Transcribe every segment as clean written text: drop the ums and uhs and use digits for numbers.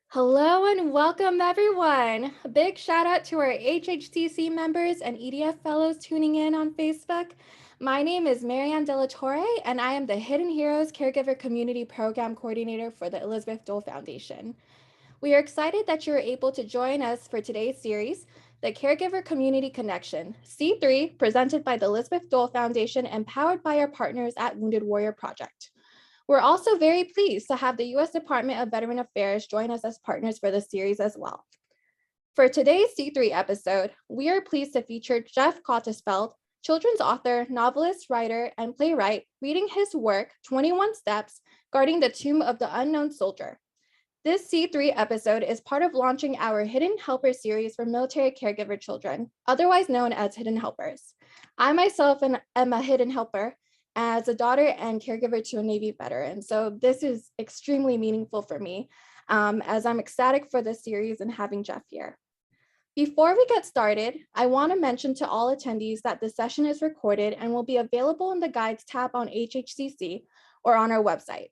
Hello and welcome everyone. A big shout out to our HHCC members and EDF fellows tuning in on Facebook. My name is Marianne De La Torre and I am the Hidden Heroes Caregiver Community Program Coordinator for the Elizabeth Dole Foundation. We are excited that you are able to join us for today's series, the Caregiver Community Connection, C3, presented by the Elizabeth Dole Foundation and powered by our partners at Wounded Warrior Project. We're also very pleased to have the U.S. Department of Veteran Affairs join us as partners for the series as well. For today's C3 episode, we are pleased to feature Jeff Gottesfeld, children's author, novelist, writer, and playwright, reading his work, 21 Steps, Guarding the Tomb of the Unknown Soldier. This C3 episode is part of launching our Hidden Helper series for military caregiver children, otherwise known as Hidden Helpers. I myself am a Hidden Helper, as a daughter and caregiver to a Navy veteran. So this is extremely meaningful for me, as I'm ecstatic for this series and having Jeff here. Before we get started, I want to mention to all attendees that this session is recorded and will be available in the Guides tab on HHCC or on our website.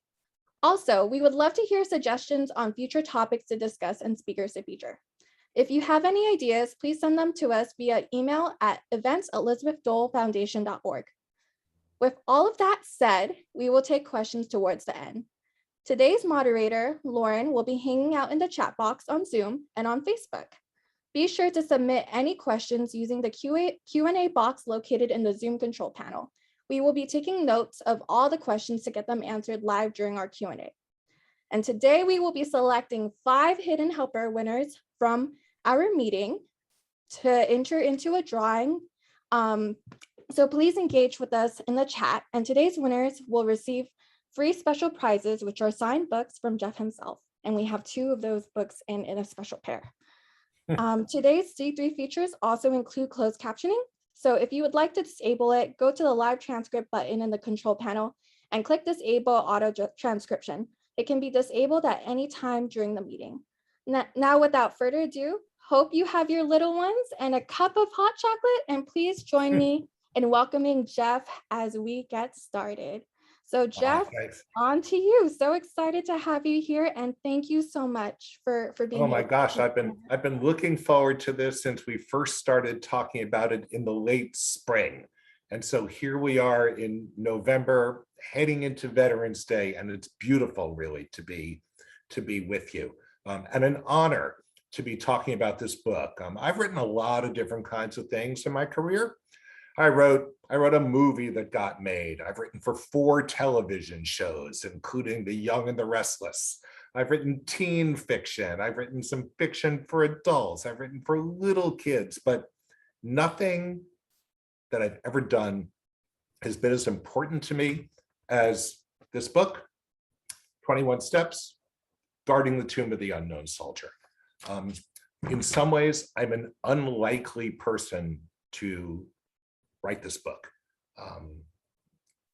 Also, we would love to hear suggestions on future topics to discuss and speakers to feature. If you have any ideas, please send them to us via email at events@elizabethdolefoundation.org. With all of that said, we will take questions towards the end. Today's moderator, Lauren, will be hanging out in the chat box on Zoom and on Facebook. Be sure to submit any questions using the Q&A box located in the Zoom control panel. We will be taking notes of all the questions to get them answered live during our Q&A. And today we will be selecting 5 Hidden Helper winners from our meeting to enter into a drawing. So please engage with us in the chat, and today's winners will receive free special prizes, which are signed books from Jeff himself. And we have 2 of those books in a special pair. Today's C3 features also include closed captioning. So if you would like to disable it, go to the live transcript button in the control panel and click disable auto transcription. It can be disabled at any time during the meeting. Now, without further ado, hope you have your little ones and a cup of hot chocolate, and please join me in welcoming Jeff as we get started. So Jeff, on to you. So excited to have you here, and thank you so much for being here. Oh my gosh, I've been looking forward to this since we first started talking about it in the late spring. And so here we are in November, heading into Veterans Day, and it's beautiful really to be with you. And an honor to be talking about this book. I've written a lot of different kinds of things in my career. I wrote a movie that got made. I've written for 4 television shows, including The Young and the Restless. I've written teen fiction. I've written some fiction for adults. I've written for little kids, but nothing that I've ever done has been as important to me as this book, 21 Steps, Guarding the Tomb of the Unknown Soldier. In some ways, I'm an unlikely person to write this book.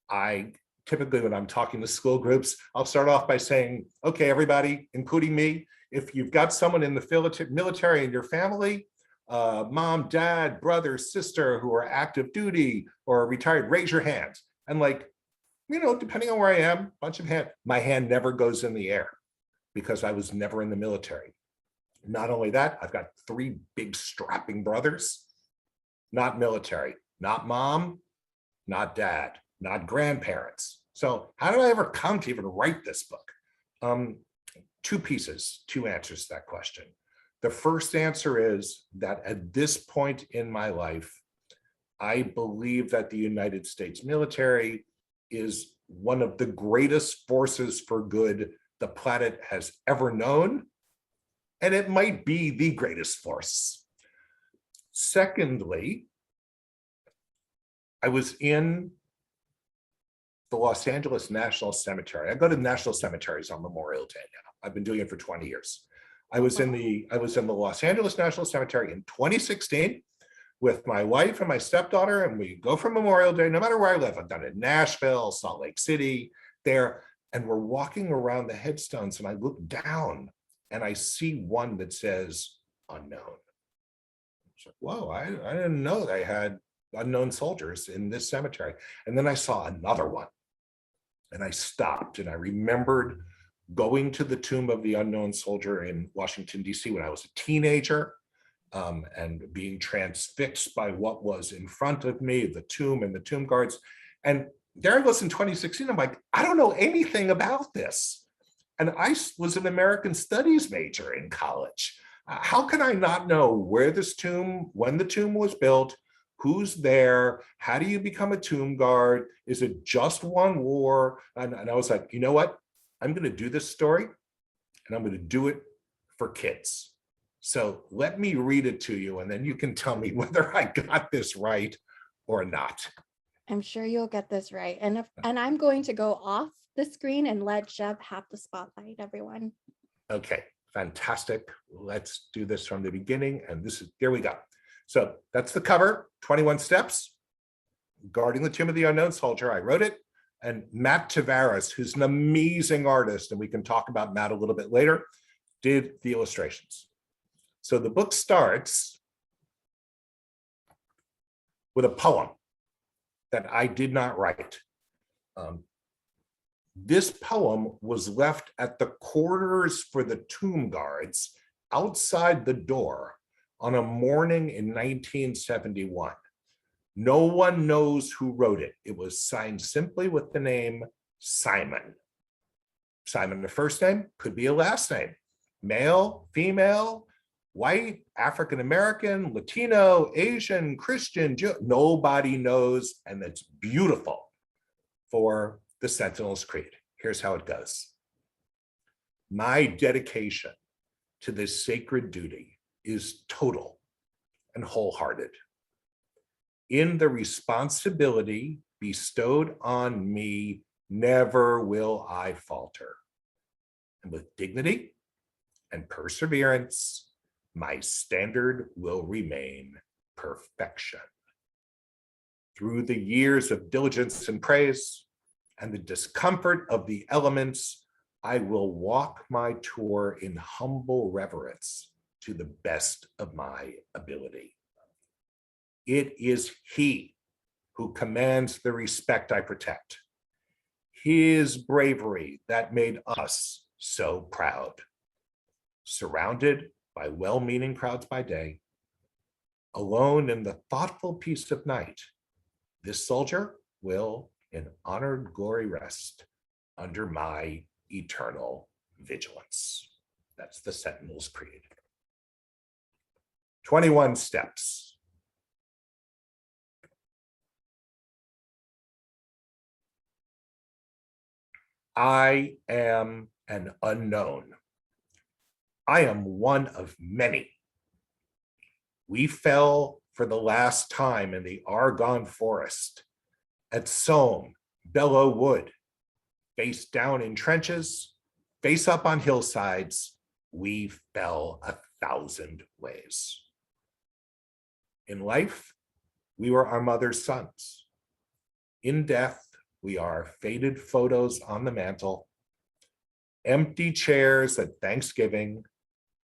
I typically, when I'm talking to school groups, I'll start off by saying, okay, everybody, including me, if you've got someone in the military in your family, mom, dad, brother, sister who are active duty or retired, raise your hand. And depending on where I am, bunch of hands, my hand never goes in the air because I was never in the military. Not only that, I've got 3 big strapping brothers, not military. Not mom, not dad, not grandparents. So how did I ever come to even write this book? 2 answers to that question. The first answer is that at this point in my life, I believe that the United States military is one of the greatest forces for good the planet has ever known, and it might be the greatest force. Secondly, I was in the Los Angeles National Cemetery. I go to national cemeteries on Memorial Day now. I've been doing it for 20 years. I was in the Los Angeles National Cemetery in 2016 with my wife and my stepdaughter, and we go for Memorial Day, no matter where I live. I've done it in Nashville, Salt Lake City, there, and we're walking around the headstones, and I look down and I see one that says unknown. It's like, whoa, I didn't know they had unknown soldiers in this cemetery. And then I saw another one, and I stopped, and I remembered going to the tomb of the unknown soldier in Washington, D.C. when I was a teenager, and being transfixed by what was in front of me, the tomb and the tomb guards. And there I was in 2016. I'm like, I don't know anything about this. And I was an American Studies major in college. How can I not know where this tomb, when the tomb was built, who's there, how do you become a tomb guard? Is it just one war? And I was like, you know what? I'm going to do this story, and I'm going to do it for kids. So let me read it to you, and then you can tell me whether I got this right or not. I'm sure you'll get this right. And I'm going to go off the screen and let Jeb have the spotlight, everyone. Okay, fantastic. Let's do this from the beginning. And here we go. So that's the cover, 21 Steps, Guarding the Tomb of the Unknown Soldier. I wrote it. And Matt Tavares, who's an amazing artist, and we can talk about Matt a little bit later, did the illustrations. So the book starts with a poem that I did not write. This poem was left at the quarters for the tomb guards outside the door on a morning in 1971. No one knows who wrote it. It was signed simply with the name Simon. Simon, the first name, could be a last name. Male, female, white, African-American, Latino, Asian, Christian, Jew. Nobody knows, and it's beautiful for the Sentinel's Creed. Here's how it goes. My dedication to this sacred duty is total and wholehearted. In the responsibility bestowed on me, never will I falter. And with dignity and perseverance, my standard will remain perfection. Through the years of diligence and praise and the discomfort of the elements, I will walk my tour in humble reverence to the best of my ability. It is he who commands the respect I protect. His bravery that made us so proud. Surrounded by well-meaning crowds by day, alone in the thoughtful peace of night, this soldier will in honored glory rest under my eternal vigilance. That's the Sentinel's Creed. 21 steps. I am an unknown. I am one of many. We fell for the last time in the Argonne forest, at Somme, Belleau Wood, face down in trenches, face up on hillsides. We fell 1,000 ways. In life, we were our mother's sons. In death, we are faded photos on the mantle, empty chairs at Thanksgiving,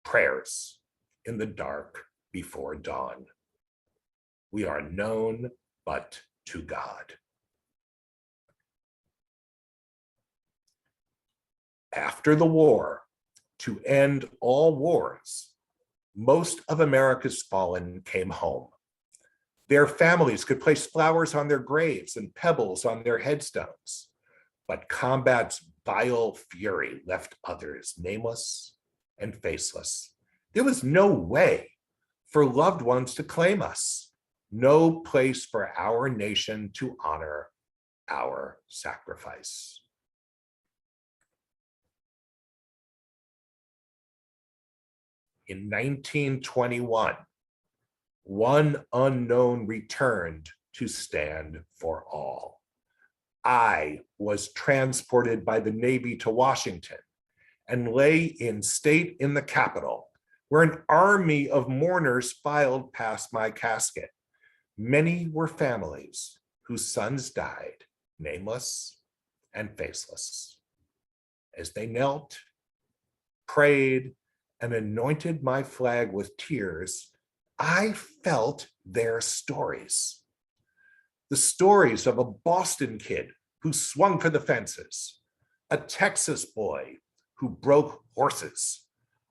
prayers in the dark before dawn. We are known but to God. After the war, to end all wars, most of America's fallen came home. Their families could place flowers on their graves and pebbles on their headstones, but combat's vile fury left others nameless and faceless. There was no way for loved ones to claim us, no place for our nation to honor our sacrifice. In 1921, one unknown returned to stand for all. I was transported by the Navy to Washington and lay in state in the Capitol, where an army of mourners filed past my casket. Many were families whose sons died, nameless and faceless. As they knelt, prayed, and anointed my flag with tears, I felt their stories. The stories of a Boston kid who swung for the fences, a Texas boy who broke horses,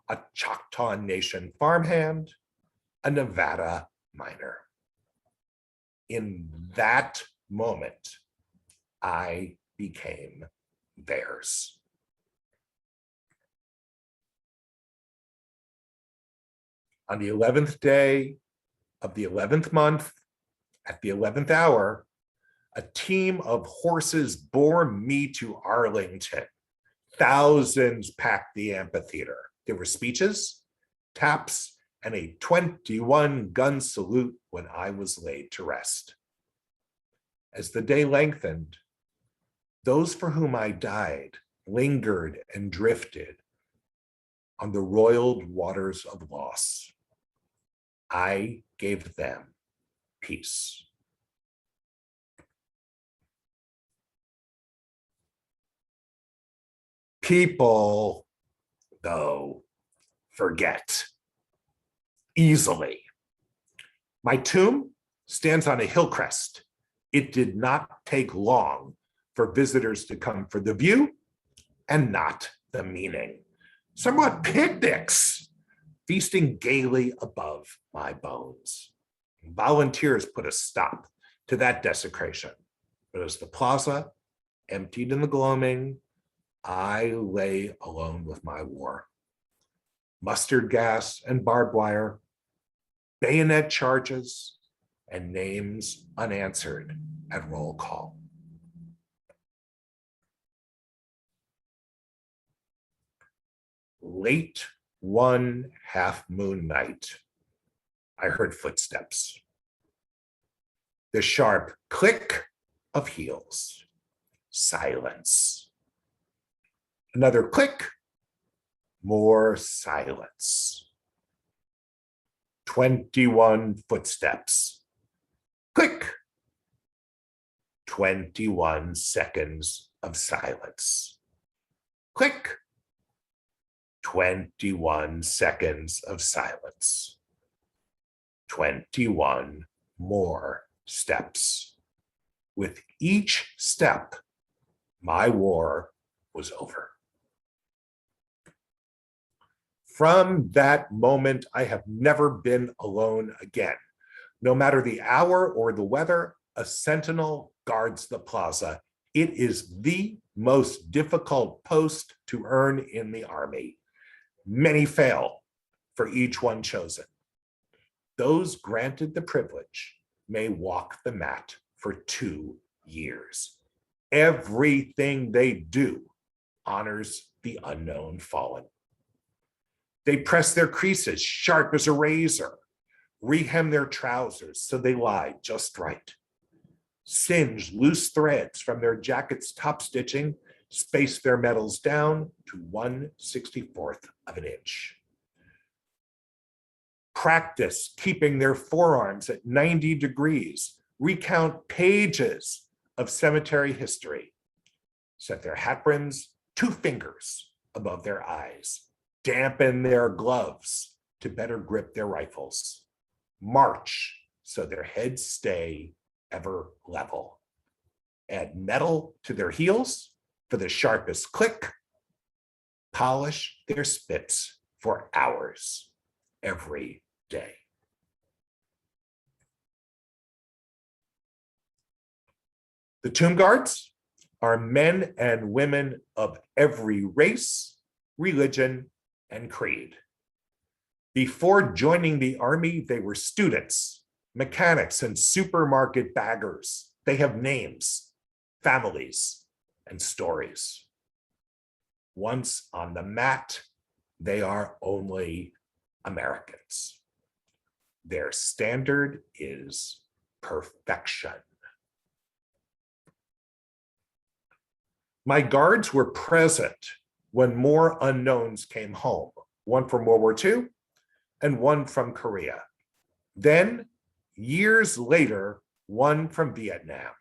a Choctaw Nation farmhand, a Nevada miner. In that moment, I became theirs. On the 11th day of the 11th month, at the 11th hour, a team of horses bore me to Arlington. Thousands packed the amphitheater. There were speeches, taps, and a 21-gun salute when I was laid to rest. As the day lengthened, those for whom I died lingered and drifted on the roiled waters of loss. I gave them peace. People, though, forget easily. My tomb stands on a hill crest. It did not take long for visitors to come for the view and not the meaning. Somewhat picnics, feasting gaily above my bones. Volunteers put a stop to that desecration. But as the plaza emptied in the gloaming, I lay alone with my war. Mustard gas and barbed wire, bayonet charges, and names unanswered at roll call. Late one half-moon night, I heard footsteps. The sharp click of heels. Silence. Another click. More silence. 21 footsteps. Click. 21 seconds of silence. Click. 21 seconds of silence. 21 more steps. With each step, my war was over. From that moment, I have never been alone again. No matter the hour or the weather, a sentinel guards the plaza. It is the most difficult post to earn in the Army. Many fail for each one chosen. Those granted the privilege may walk the mat for 2 years. Everything they do honors the unknown fallen. They press their creases sharp as a razor, rehem their trousers so they lie just right, singe loose threads from their jacket's top stitching, space their medals down to 1/64th of an inch. Practice keeping their forearms at 90 degrees, recount pages of cemetery history, set their hat brims 2 fingers above their eyes, dampen their gloves to better grip their rifles, march so their heads stay ever level, add metal to their heels for the sharpest click, polish their spits for hours every day. The tomb guards are men and women of every race, religion, and creed. Before joining the Army, they were students, mechanics, and supermarket baggers. They have names, families, and stories. Once on the mat, they are only Americans. Their standard is perfection. My guards were present when more unknowns came home, one from World War II and one from Korea. Then, years later, one from Vietnam.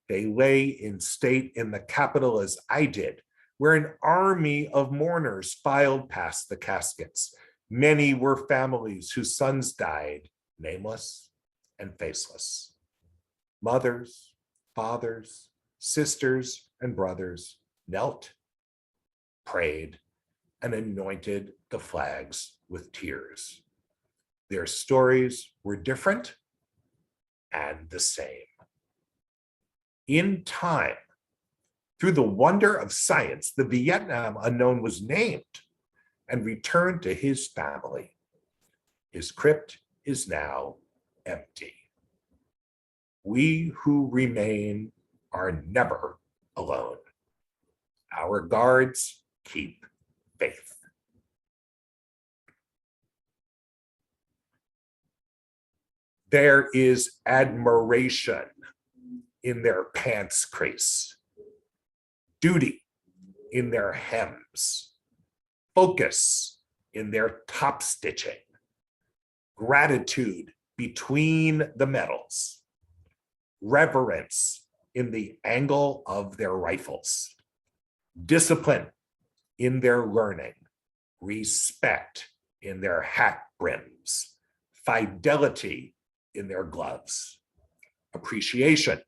They lay in state in the capital as I did, where an army of mourners filed past the caskets. Many were families whose sons died, nameless and faceless. Mothers, fathers, sisters, and brothers knelt, prayed, and anointed the flags with tears. Their stories were different and the same. In time, through the wonder of science, the Vietnam unknown was named and returned to his family. His crypt is now empty. We who remain are never alone. Our guards keep faith. There is admiration in their pants crease, duty in their hems, focus in their top stitching, gratitude between the medals, reverence in the angle of their rifles, discipline in their learning, respect in their hat brims, fidelity in their gloves, appreciation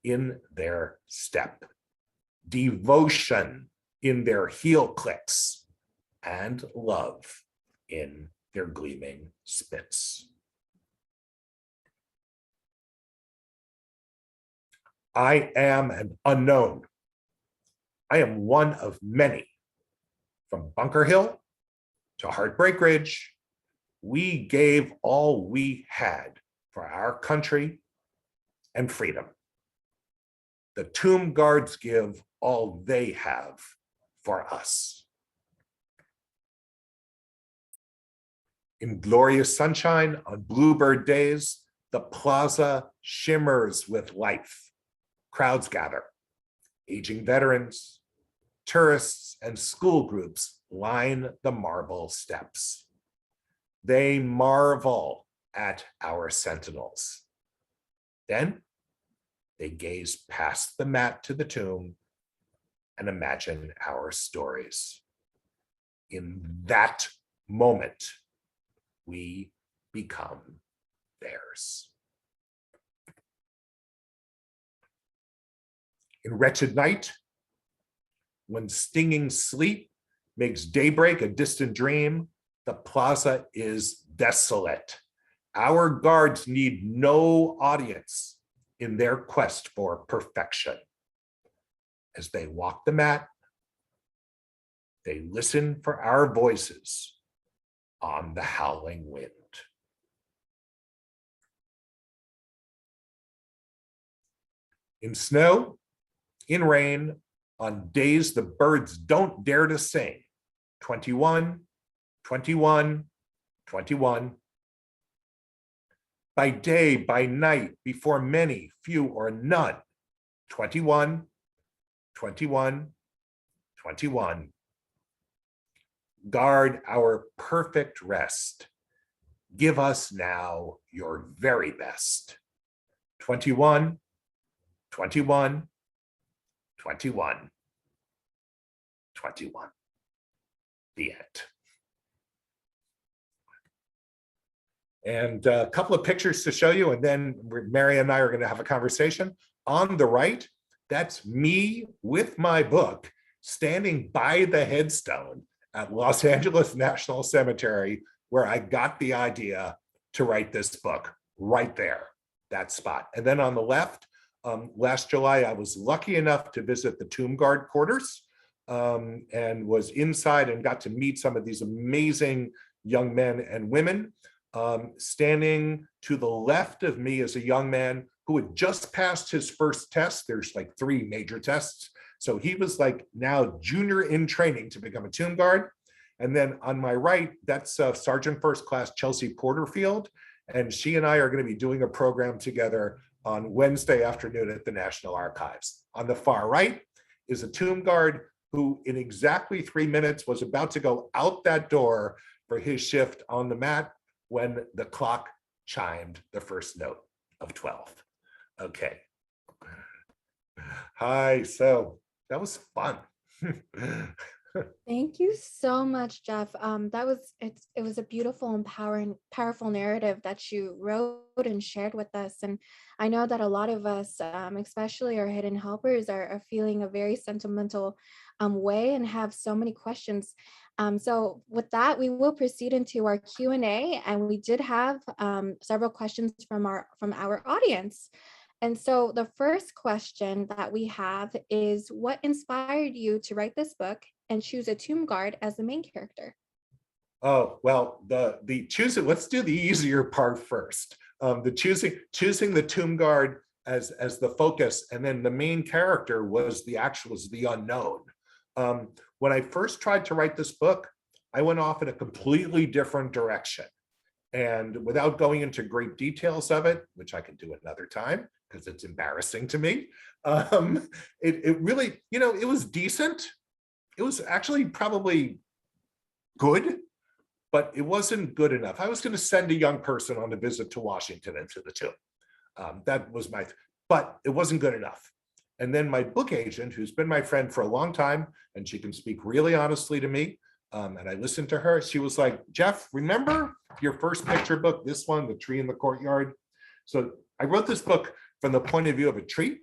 in their step, devotion in their heel clicks, and love in their gleaming spits. I am an unknown. I am one of many. From Bunker Hill to Heartbreak Ridge, we gave all we had for our country and freedom. The tomb guards give all they have for us. In glorious sunshine on bluebird days, the plaza shimmers with life. Crowds gather. Aging veterans, tourists, and school groups line the marble steps. They marvel at our sentinels. Then they gaze past the mat to the tomb and imagine our stories. In that moment, we become theirs. In wretched night, when stinging sleep makes daybreak a distant dream, the plaza is desolate. Our guards need no audience in their quest for perfection. As they walk the mat, they listen for our voices on the howling wind. In snow, in rain, on days the birds don't dare to sing, 21, 21, 21. By day, by night, before many, few, or none, 21, 21, 21. Guard our perfect rest. Give us now your very best. 21, 21, 21, 21. The end. And a couple of pictures to show you, and then Mary and I are going to have a conversation. On the right, that's me with my book standing by the headstone at Los Angeles National Cemetery, where I got the idea to write this book, right there, that spot. And then on the left, last July, I was lucky enough to visit the tomb guard quarters and was inside and got to meet some of these amazing young men and women. Standing to the left of me is a young man who had just passed his first test. There's like 3 major tests. So he was like now junior in training to become a tomb guard. And then on my right, that's Sergeant First Class Chelsea Porterfield. And she and I are going to be doing a program together on Wednesday afternoon at the National Archives. On the far right is a tomb guard who in exactly 3 minutes was about to go out that door for his shift on the mat when the clock chimed the first note of 12. Okay. Hi, so that was fun. Thank you so much, Jeff. It was a beautiful, empowering, powerful narrative that you wrote and shared with us. And I know that a lot of us, especially our hidden helpers, are feeling a very sentimental way and have so many questions. So with that, we will proceed into our Q&A, and we did have several questions from our audience. And so the first question that we have is, what inspired you to write this book and choose a tomb guard as the main character? Oh, well, the choosing, let's do the easier part first. The choosing the tomb guard as the focus, and then the main character was the unknown. When I first tried to write this book, I went off in a completely different direction. And without going into great details of it, which I can do another time because it's embarrassing to me, it really, it was decent. It was actually probably good, but it wasn't good enough. I was going to send a young person on a visit to Washington and to the tomb. That was but it wasn't good enough. And then my book agent, who's been my friend for a long time, and she can speak really honestly to me, and I listened to her, she was like, Jeff, remember your first picture book, this one, The Tree in the Courtyard? So I wrote this book from the point of view of a tree.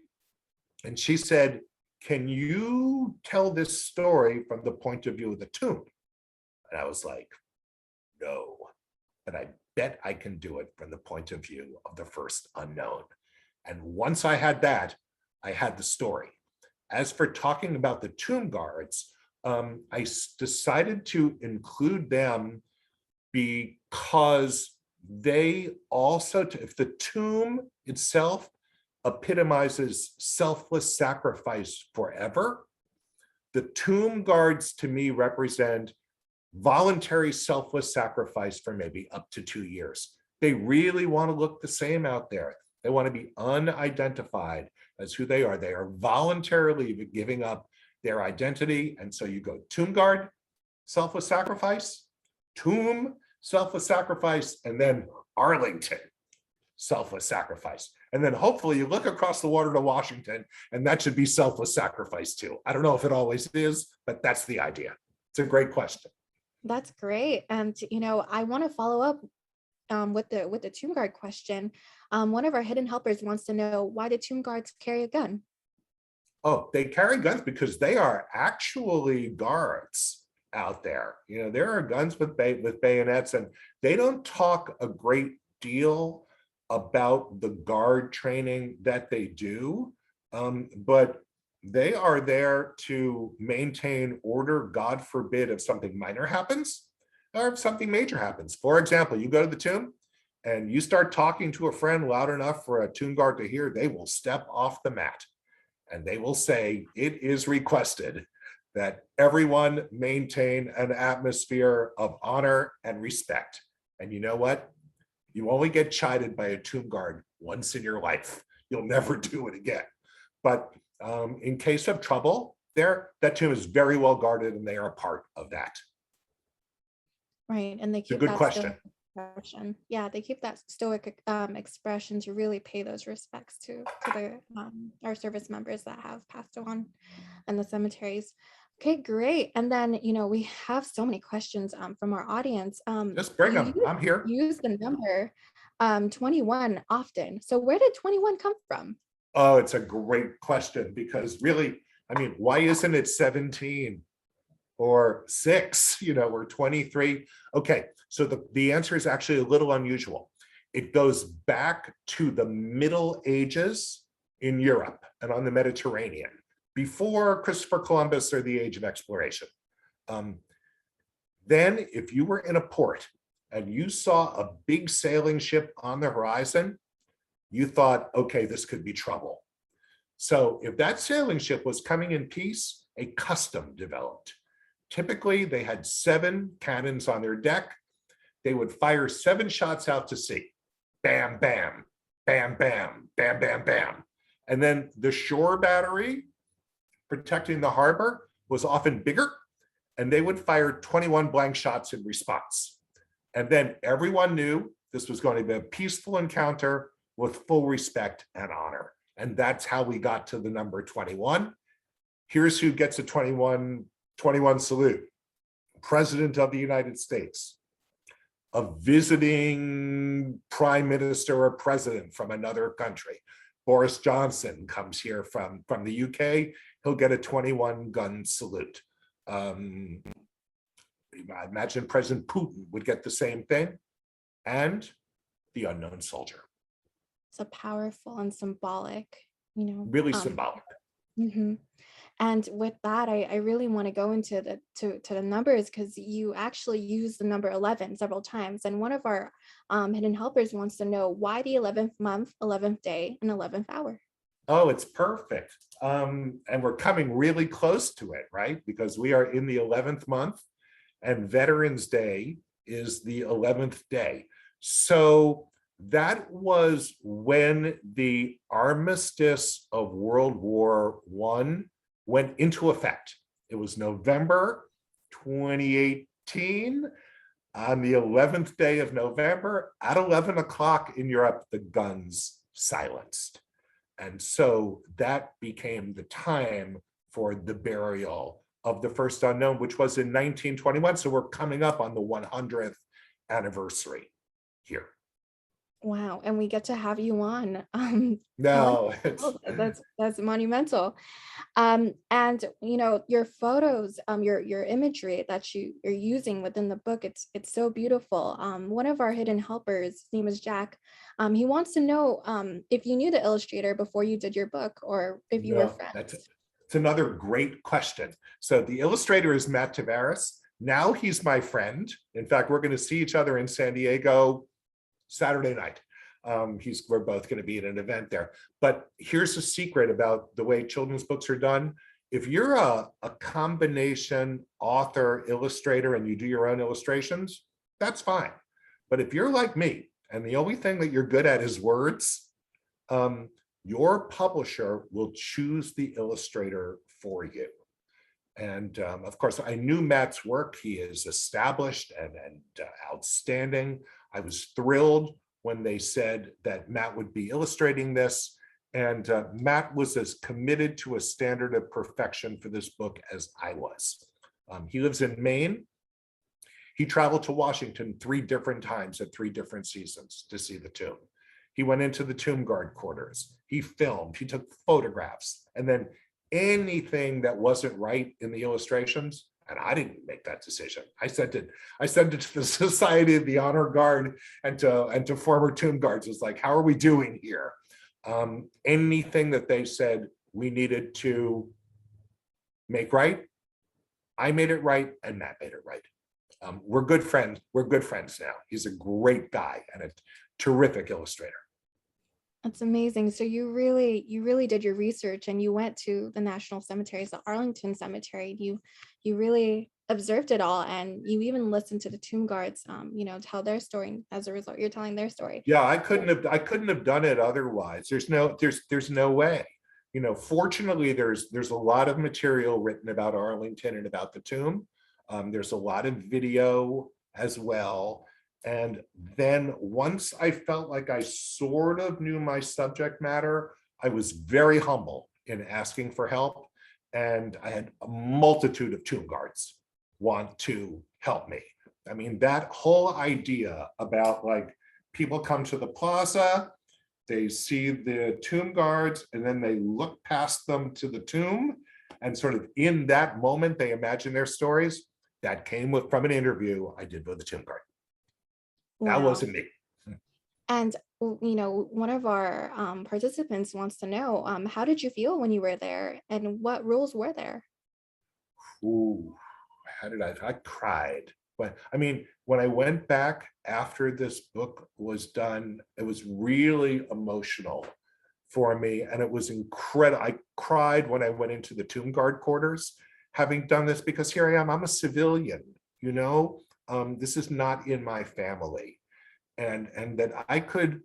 And she said, can you tell this story from the point of view of the tomb? And I was like, no, but I bet I can do it from the point of view of the first unknown. And once I had that, I had the story. As for talking about the tomb guards, I decided to include them because they also, if the tomb itself epitomizes selfless sacrifice forever, the tomb guards to me represent voluntary selfless sacrifice for maybe up to 2 years. They really want to look the same out there. They want to be unidentified as who they are. They are voluntarily giving up their identity. And so you go tomb guard, selfless sacrifice, tomb, selfless sacrifice, and then Arlington, selfless sacrifice. And then hopefully you look across the water to Washington, and that should be selfless sacrifice too. I don't know if it always is, but that's the idea. It's a great question. That's great. And, I want to follow up with the tomb guard question. One of our hidden helpers wants to know, why do tomb guards carry a gun? Oh, they carry guns because they are actually guards out there. There are guns with bayonets, and they don't talk a great deal about the guard training that they do, but they are there to maintain order, God forbid, if something minor happens or if something major happens. For example, you go to the tomb and you start talking to a friend loud enough for a tomb guard to hear, they will step off the mat and they will say, it is requested that everyone maintain an atmosphere of honor and respect. And you know what? You only get chided by a tomb guard once in your life. You'll never do it again. But in case of trouble, that tomb is very well guarded, and they are a part of that. Right, and they keep that stoic expression. Yeah, they keep that stoic expression to really pay those respects to the our service members that have passed on in the cemeteries. Okay, great. And then, we have so many questions from our audience. Just bring them. I'm here. Use the number 21 often. So where did 21 come from? Oh, it's a great question, because really, why isn't it 17 or 6, or 23? Okay, so the answer is actually a little unusual. It goes back to the Middle Ages in Europe and on the Mediterranean, before Christopher Columbus or the Age of Exploration. Then if you were in a port and you saw a big sailing ship on the horizon, you thought, okay, this could be trouble. So if that sailing ship was coming in peace, a custom developed. Typically, they had 7 cannons on their deck. They would fire 7 shots out to sea. Bam, bam, bam, bam, bam, bam, bam. And then the shore battery protecting the harbor was often bigger, and they would fire 21 blank shots in response. And then everyone knew this was going to be a peaceful encounter with full respect and honor. And that's how we got to the number 21. Here's who gets a 21 salute. President of the United States, a visiting prime minister or president from another country. Boris Johnson comes here from the UK, he'll get a 21 gun salute. I imagine President Putin would get the same thing, and the unknown soldier. It's a powerful and symbolic, Really symbolic. mhm. And with that, I really want to go into the numbers, because you actually use the number 11 several times. And one of our hidden helpers wants to know why the 11th month, 11th day, and 11th hour. Oh, it's perfect. And we're coming really close to it, right? Because we are in the 11th month, and Veterans Day is the 11th day. So that was when the armistice of World War I went into effect. It was November 2018. On the 11th day of November at 11 o'clock in Europe, the guns silenced. And so that became the time for the burial of the first unknown, which was in 1921. So we're coming up on the 100th anniversary here. Wow, and we get to have you on. No, That's monumental. And your photos, your imagery that you're using within the book, it's so beautiful. One of our hidden helpers, his name is Jack. He wants to know if you knew the illustrator before you did your book, or if you were friends. It's another great question. So the illustrator is Matt Tavares. Now he's my friend. In fact, we're going to see each other in San Diego Saturday night. We're both going to be at an event there. But here's a secret about the way children's books are done. If you're a combination author, illustrator, and you do your own illustrations, that's fine. But if you're like me, and the only thing that you're good at is words, your publisher will choose the illustrator for you. And of course, I knew Matt's work. He is established and outstanding. I was thrilled when they said that Matt would be illustrating this. And Matt was as committed to a standard of perfection for this book as I was. He lives in Maine. He traveled to Washington 3 different times at 3 different seasons to see the tomb. He went into the tomb guard quarters. He filmed, he took photographs, and then anything that wasn't right in the illustrations, and I didn't make that decision. I sent it to the Society of the Honor Guard and to former tomb guards. It's like, how are we doing here? Anything that they said we needed to make right, I made it right, and Matt made it right. We're good friends. We're good friends now. He's a great guy and a terrific illustrator. That's amazing. So you really did your research, and you went to the national cemeteries, the Arlington Cemetery. You really observed it all, and you even listened to the tomb guards, tell their story. As a result, you're telling their story. Yeah, I couldn't have done it otherwise. There's no way. Fortunately, there's a lot of material written about Arlington and about the tomb. There's a lot of video as well. And then once I felt like I sort of knew my subject matter, I was very humble in asking for help. And I had a multitude of tomb guards want to help me. I mean, that whole idea about like people come to the plaza, they see the tomb guards, and then they look past them to the tomb, and sort of in that moment, they imagine their stories. That came from an interview I did with the tomb guard. That Wow. wasn't me. And one of our participants wants to know, how did you feel when you were there, and what rules were there? Ooh, how did I cried. But I mean, when I went back after this book was done, it was really emotional for me. And it was incredible. I cried when I went into the tomb guard quarters, having done this, because here I am, I'm a civilian, this is not in my family. And that I could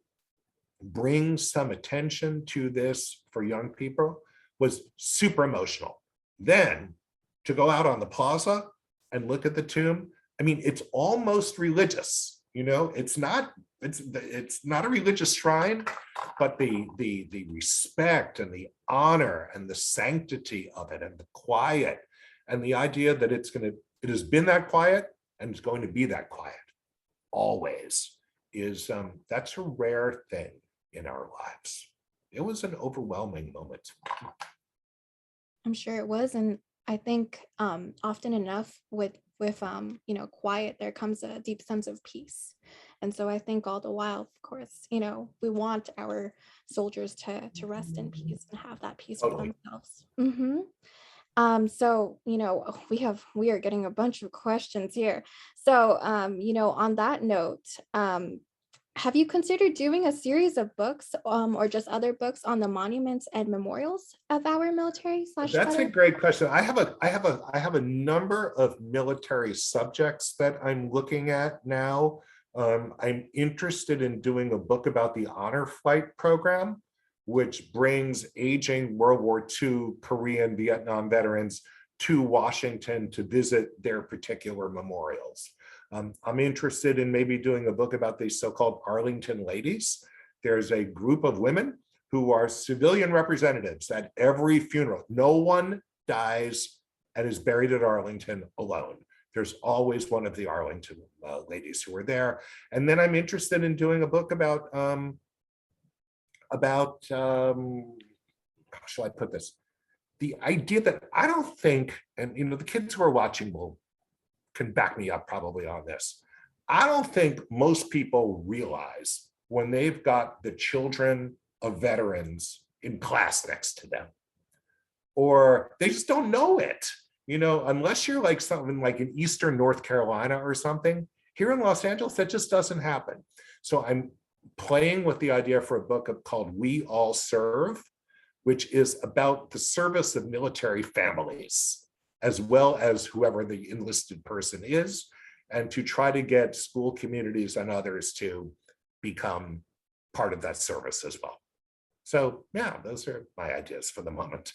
bring some attention to this for young people was super emotional. Then to go out on the plaza and look at the tomb, I mean, it's almost religious. it's not a religious shrine, but the respect and the honor and the sanctity of it and the quiet and the idea that it has been that quiet and it's going to be that quiet always is that's a rare thing in our lives. It was an overwhelming moment. I'm sure it was, and I think often enough with quiet, there comes a deep sense of peace. And so I think all the while, of course, we want our soldiers to rest in peace and have that peace for Totally. themselves. So we are getting a bunch of questions here. So on that note, have you considered doing a series of books or just other books on the monuments and memorials of our military slash That's a veterans? great question. I have a number of military subjects that I'm looking at now. I'm interested in doing a book about the Honor Flight program, which brings aging World War II, Korean, Vietnam veterans to Washington to visit their particular memorials. I'm interested in maybe doing a book about these so-called Arlington ladies. There's a group of women who are civilian representatives at every funeral. No one dies and is buried at Arlington alone. There's always one of the Arlington ladies who are there. And then I'm interested in doing a book about how shall I put this? The idea that I don't think, and the kids who are watching can back me up probably on this. I don't think most people realize when they've got the children of veterans in class next to them, or they just don't know it, unless you're like something like in Eastern North Carolina or something. Here in Los Angeles, that just doesn't happen. So I'm playing with the idea for a book called We All Serve, which is about the service of military families, as well as whoever the enlisted person is, and to try to get school communities and others to become part of that service as well. So yeah, those are my ideas for the moment.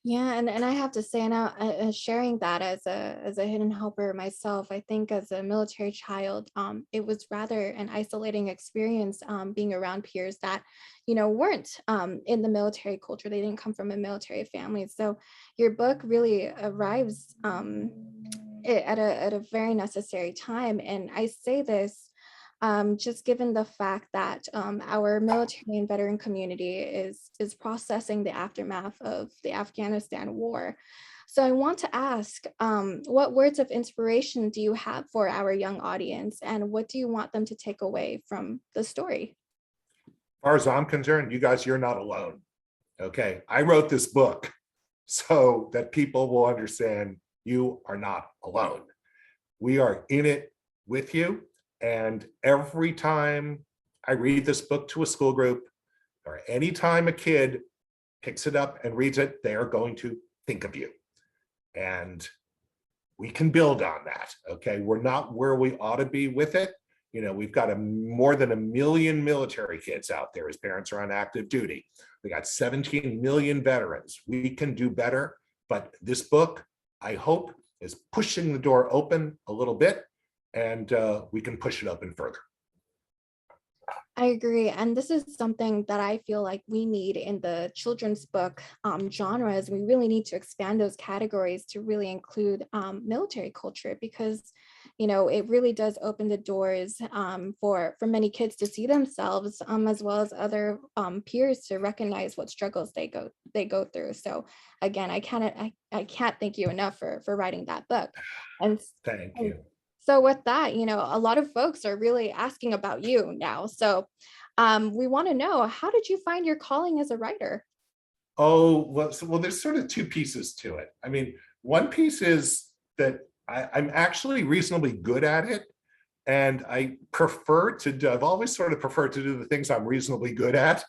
Yeah, and I have to say now, sharing that as a hidden helper myself, I think as a military child, it was rather an isolating experience, being around peers that, weren't in the military culture. They didn't come from a military family. So your book really arrives at a very necessary time. And I say this just given the fact that our military and veteran community is processing the aftermath of the Afghanistan war. So I want to ask, what words of inspiration do you have for our young audience, and what do you want them to take away from the story? As far as I'm concerned, you guys, you're not alone. Okay, I wrote this book so that people will understand you are not alone. We are in it with you. And every time I read this book to a school group, or anytime a kid picks it up and reads it, they are going to think of you. And we can build on that. Okay, we're not where we ought to be with it. We've got more than 1 million military kids out there whose parents are on active duty. We got 17 million veterans. We can do better, but this book, I hope, is pushing the door open a little bit, and we can push it open further. I agree. And this is something that I feel like we need in the children's book genres. We really need to expand those categories to really include military culture, because, it really does open the doors for many kids to see themselves, as well as other peers to recognize what struggles they go through. So again, I can't thank you enough for writing that book. And Thank and you. so with that, a lot of folks are really asking about you now. So we want to know, how did you find your calling as a writer? Oh, well, there's sort of two pieces to it. I mean, one piece is that I'm actually reasonably good at it. And I've always sort of preferred to do the things I'm reasonably good at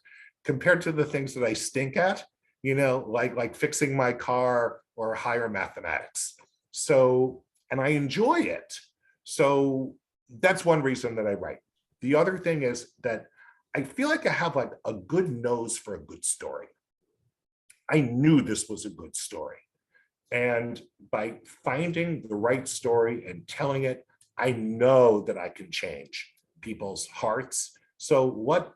compared to the things that I stink at, like fixing my car or higher mathematics. So, and I enjoy it. So that's one reason that I write. The other thing is that I feel like I have like a good nose for a good story. I knew this was a good story. And by finding the right story and telling it, I know that I can change people's hearts. So what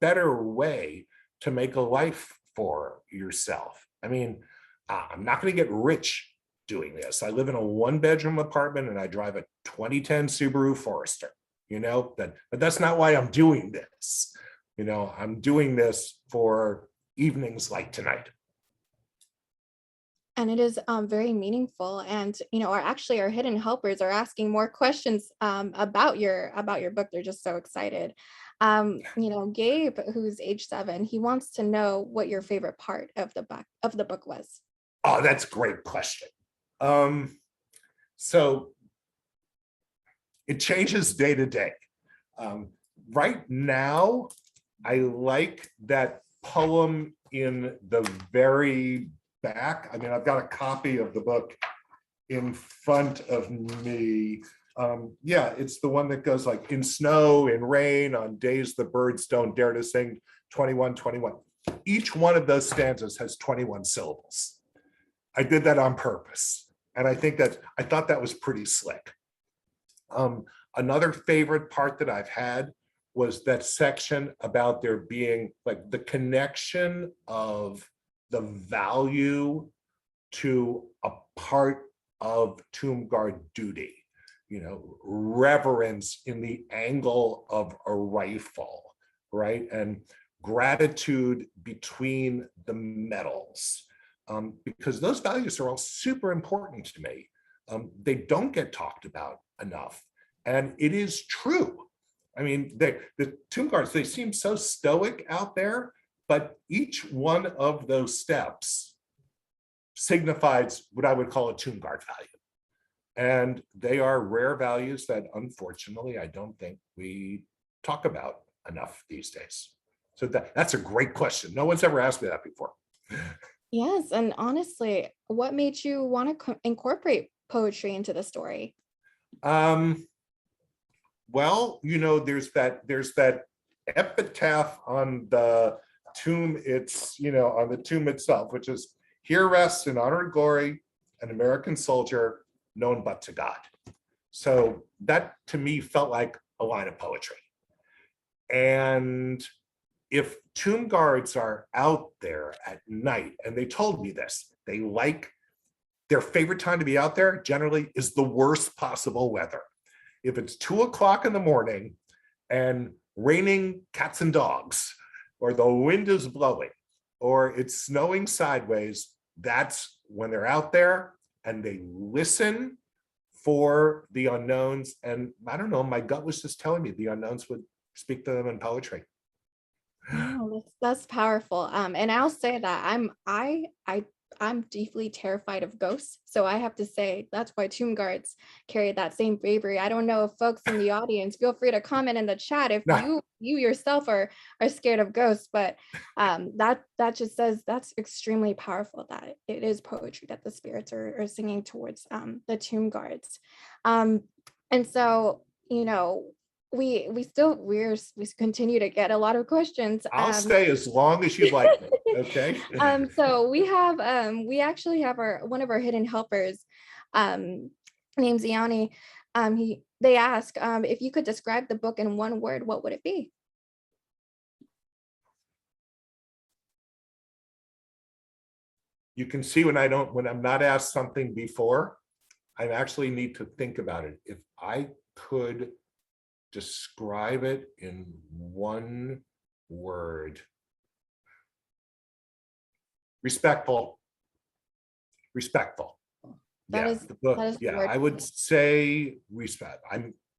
better way to make a life for yourself? I mean, I'm not going to get rich doing this. I live in a 1-bedroom apartment and I drive a 2010 Subaru Forester, but that's not why I'm doing this. I'm doing this for evenings like tonight. And it is very meaningful. And our hidden helpers are asking more questions about your book. They're just so excited. Gabe, who's age 7, he wants to know what your favorite part of the book was. Oh, that's a great question. So it changes day to day. Right now, I like that poem in the very back. I mean, I've got a copy of the book in front of me. Yeah, it's the one that goes like, in snow, in rain, on days the birds don't dare to sing, 21, 21. Each one of those stanzas has 21 syllables. I did that on purpose. And I thought that was pretty slick. Another favorite part that I've had was that section about there being like the connection of the value to a part of tomb guard duty, reverence in the angle of a rifle, right? And gratitude between the metals, because those values are all super important to me. They don't get talked about enough. And it is true. I mean, the tomb guards, they seem so stoic out there, but each one of those steps signifies what I would call a tomb guard value. And they are rare values that, unfortunately, I don't think we talk about enough these days. So that's a great question. No one's ever asked me that before. Yes, and honestly, what made you want to incorporate poetry into the story? Well, there's that epitaph on the tomb. It's, on the tomb itself, which is, "Here rests in honor and glory an American soldier known but to God." So that to me felt like a line of poetry. And if tomb guards are out there at night, and they told me this, their favorite time to be out there generally is the worst possible weather. If it's 2:00 in the morning and raining cats and dogs, or the wind is blowing, or it's snowing sideways, that's when they're out there and they listen for the unknowns. And I don't know, my gut was just telling me the unknowns would speak to them in poetry. No, that's powerful. And I'll say that I'm deeply terrified of ghosts. So I have to say that's why tomb guards carry that same bravery. I don't know if folks in the audience, feel free to comment in the chat if No. you yourself are scared of ghosts, but that just says that's extremely powerful, that it is poetry that the spirits are singing towards the tomb guards. And so, we continue to get a lot of questions. I'll stay as long as you'd like me. Okay. So we actually have one of our hidden helpers, named Ziani. They ask, if you could describe the book in one word, what would it be? You can see when I'm not asked something before, I actually need to think about it. If I could describe it in one word: respectful. The book. I would say respect.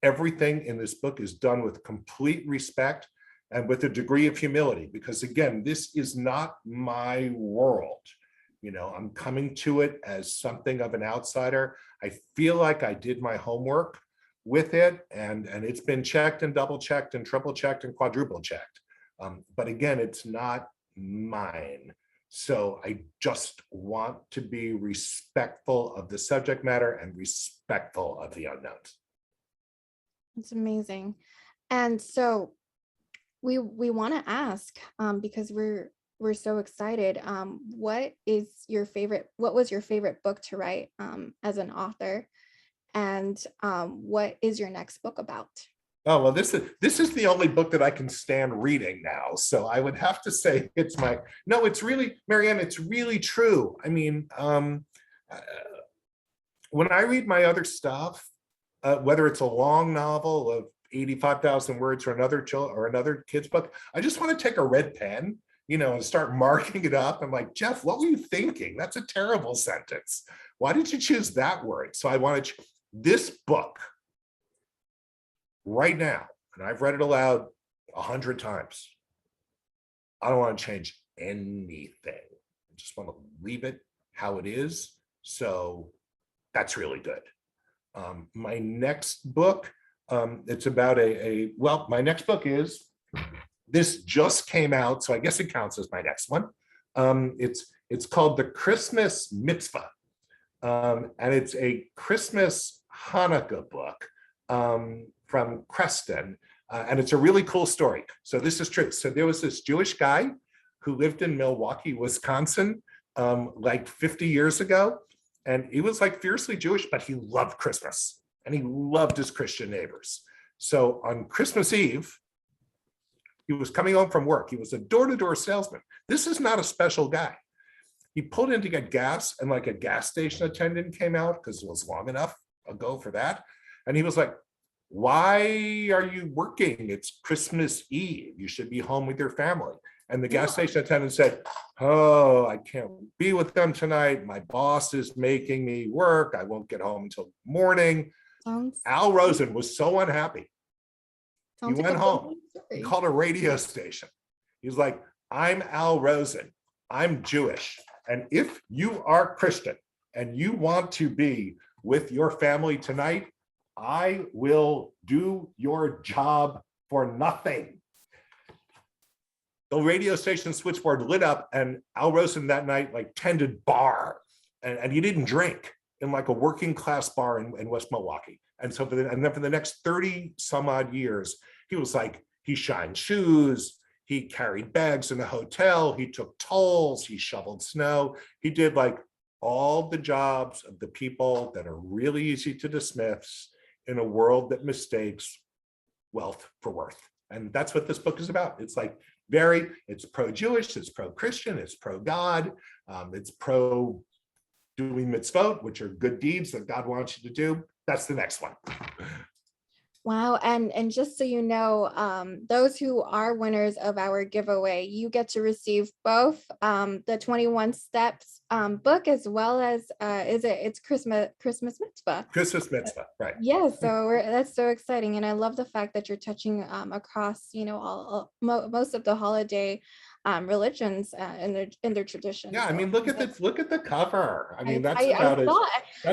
Everything in this book is done with complete respect and with a degree of humility, because again, this is not my world. I'm coming to it as something of an outsider. I feel like I did my homework with it, and it's been checked and double checked and triple checked and quadruple checked. But again, it's not mine. So I just want to be respectful of the subject matter and respectful of the unknowns. It's amazing. And so we want to ask, because we're so excited, what was your favorite book to write as an author? And what is your next book about? Oh, well, this is the only book that I can stand reading now. So I would have to say no, it's really, Marianne, it's really true. I mean, when I read my other stuff, whether it's a long novel of 85,000 words or another kid's book, I just want to take a red pen, and start marking it up. I'm like, Jeff, what were you thinking? That's a terrible sentence. Why did you choose that word? So I wanted this book right now, and I've read it aloud 100 times. I don't want to change anything. I just want to leave it how it is. So that's really good. My next book, it's about my next book this just came out, so I guess it counts as my next one. It's called The Christmas Mitzvah, and it's a Christmas Hanukkah book from Creston, and it's a really cool story. So this is true. So there was this Jewish guy who lived in Milwaukee, Wisconsin, like 50 years ago, and he was like fiercely Jewish, but he loved Christmas and he loved his Christian neighbors. So on Christmas Eve, he was coming home from work. He was a door-to-door salesman. This is not a special guy. He pulled in to get gas, and like a gas station attendant came out because it was long enough ago for that. And he was like, "Why are you working? It's Christmas Eve. You should be home with your family." And the gas station attendant said, "Oh, I can't be with them tonight. My boss is making me work. I won't get home until morning." Al Rosen was so unhappy. He went home. He called a radio station. He's like, "I'm Al Rosen. I'm Jewish. And if you are Christian and you want to be with your family tonight, I will do your job for nothing." The radio station switchboard lit up, and Al Rosen that night like tended bar, and he didn't drink in like a working class bar in West Milwaukee. And so then for the next 30 some odd years, he was like, he shined shoes, he carried bags in a hotel, he took tolls, he shoveled snow, he did like all the jobs of the people that are really easy to dismiss in a world that mistakes wealth for worth. And that's what this book is about. It's like it's pro-Jewish, it's pro-Christian, it's pro-God, it's pro doing mitzvot, which are good deeds that God wants you to do. That's the next one. Wow. And just so you know, those who are winners of our giveaway, you get to receive both the 21 Steps book, as well as it's Christmas Mitzvah. Christmas Mitzvah, right. Yeah, so that's so exciting. And I love the fact that you're touching across, most of the holiday religions in their traditions. Yeah, I mean, look at the cover. I mean, that's I about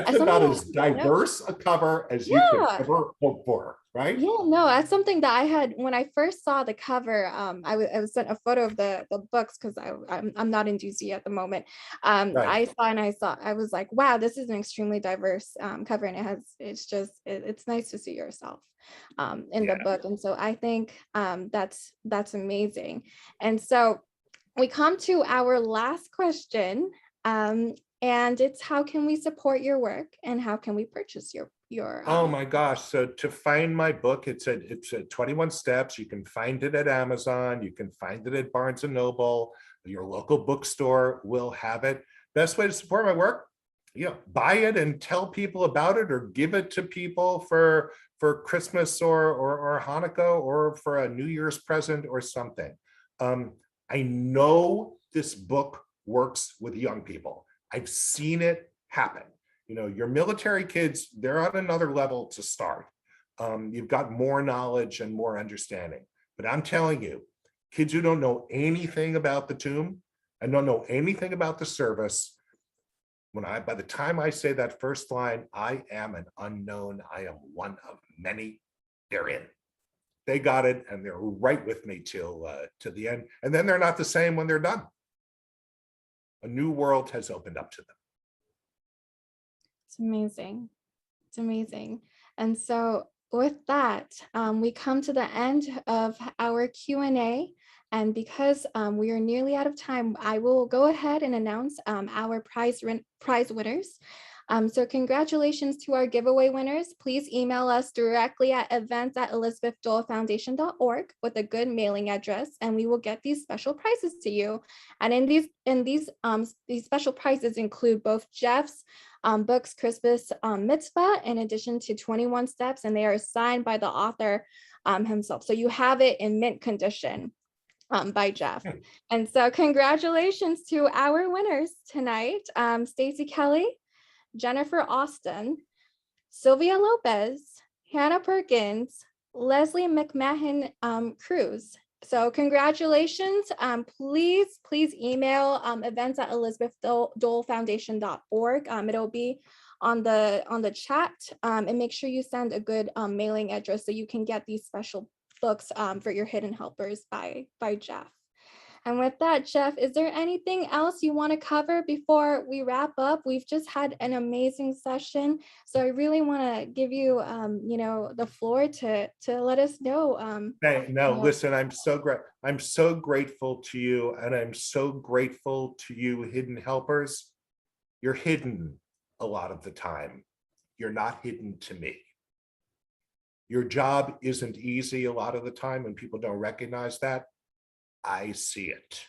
something as diverse a cover as you could ever hope for, right? Yeah, no, that's something that I had when I first saw the cover. I was sent a photo of the books because I'm not in DC at the moment. Right. I was like, wow, this is an extremely diverse cover, and it's nice to see yourself in the book. And so I think that's amazing. And so we come to our last question, and it's, how can we support your work and how can we purchase your Oh my gosh. So to find my book, it's at 21 Steps. You can find it at Amazon. You can find it at Barnes and Noble. Your local bookstore will have it. Best way to support my work, buy it and tell people about it, or give it to people for Christmas or Hanukkah, or for a New Year's present or something. I know this book works with young people. I've seen it happen. Your military kids, they're on another level to start. You've got more knowledge and more understanding. But I'm telling you, kids who don't know anything about the tomb and don't know anything about the service, by the time I say that first line, "I am an unknown, I am one of many," they're in. They got it, and they're right with me till to the end. And then they're not the same when they're done. A new world has opened up to them. It's amazing. It's amazing. And so with that, we come to the end of our Q&A. And because we are nearly out of time, I will go ahead and announce our prize winners. So congratulations to our giveaway winners. Please email us directly at events@elizabethdolefoundation.org with a good mailing address, and we will get these special prizes to you. And these special prizes include both Jeff's books, Christmas Mitzvah, in addition to 21 Steps, and they are signed by the author himself. So you have it in mint condition by Jeff. And so congratulations to our winners tonight, Stacy Kelly, Jennifer Austin, Sylvia Lopez, Hannah Perkins, Leslie McMahon Cruz. So congratulations. Please email events@elizabethdolefoundation.org. It'll be on the chat, and make sure you send a good mailing address so you can get these special books for your Hidden Helpers by Jeff. And with that, Jeff, is there anything else you want to cover before we wrap up? We've just had an amazing session, so I really want to give you, the floor to let us know. No, listen, I'm so grateful to you, and I'm so grateful to you, Hidden Helpers. You're hidden a lot of the time. You're not hidden to me. Your job isn't easy a lot of the time, and people don't recognize that. I see it,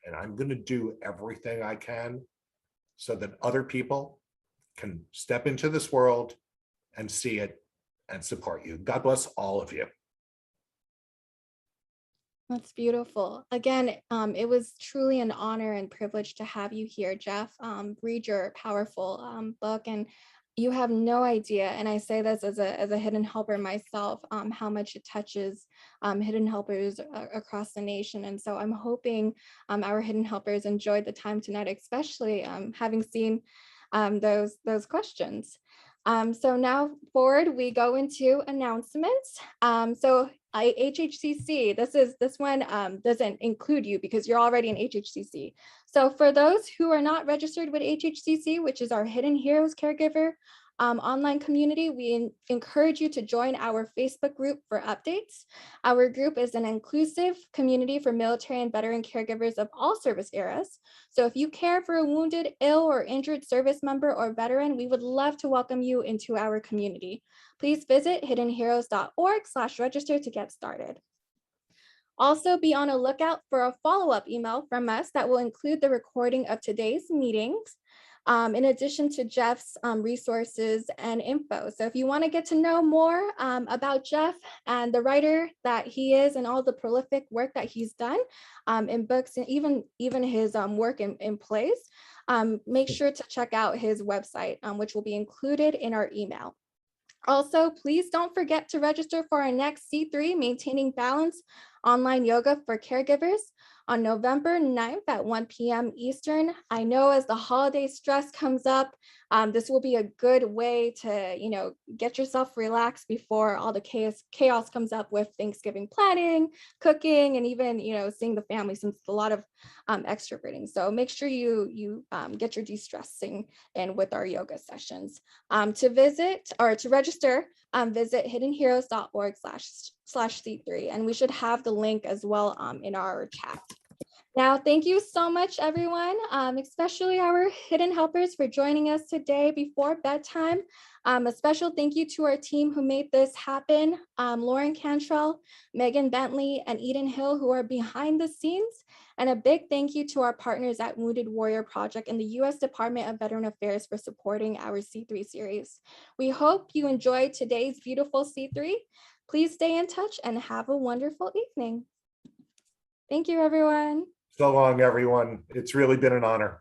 and I'm going to do everything I can so that other people can step into this world and see it and support you. God bless all of you. That's beautiful. Again, it was truly an honor and privilege to have you here, Jeff. Read your powerful book, and you have no idea, and I say this as a hidden helper myself, how much it touches hidden helpers across the nation. And so I'm hoping our hidden helpers enjoyed the time tonight, especially having seen those questions. So now forward, we go into announcements. So HHCC, this one doesn't include you because you're already in HHCC. So for those who are not registered with HHCC, which is our Hidden Heroes Caregiver online community, we encourage you to join our Facebook group for updates. Our group is an inclusive community for military and veteran caregivers of all service eras. So if you care for a wounded, ill, or injured service member or veteran, we would love to welcome you into our community. Please visit hiddenheroes.org/register to get started. Also, be on a lookout for a follow-up email from us that will include the recording of today's meetings, in addition to Jeff's resources and info. So if you want to get to know more about Jeff and the writer that he is and all the prolific work that he's done in books and even his work in plays, make sure to check out his website, which will be included in our email. Also, please don't forget to register for our next C3 Maintaining Balance online yoga for caregivers on November 9th at 1 p.m. Eastern. I know as the holiday stress comes up, this will be a good way to, get yourself relaxed before all the chaos comes up with Thanksgiving planning, cooking, and even, seeing the family, since it's a lot of extroverting. So make sure you get your de-stressing in with our yoga sessions. To visit or to register, visit hiddenheroes.org/C3, and we should have the link as well in our chat. Now, thank you so much, everyone, especially our hidden helpers, for joining us today before bedtime. A special thank you to our team who made this happen, Lauren Cantrell, Megan Bentley, and Eden Hill, who are behind the scenes. And a big thank you to our partners at Wounded Warrior Project and the U.S. Department of Veteran Affairs for supporting our C3 series. We hope you enjoyed today's beautiful C3. Please stay in touch and have a wonderful evening. Thank you, everyone. So long, everyone. It's really been an honor.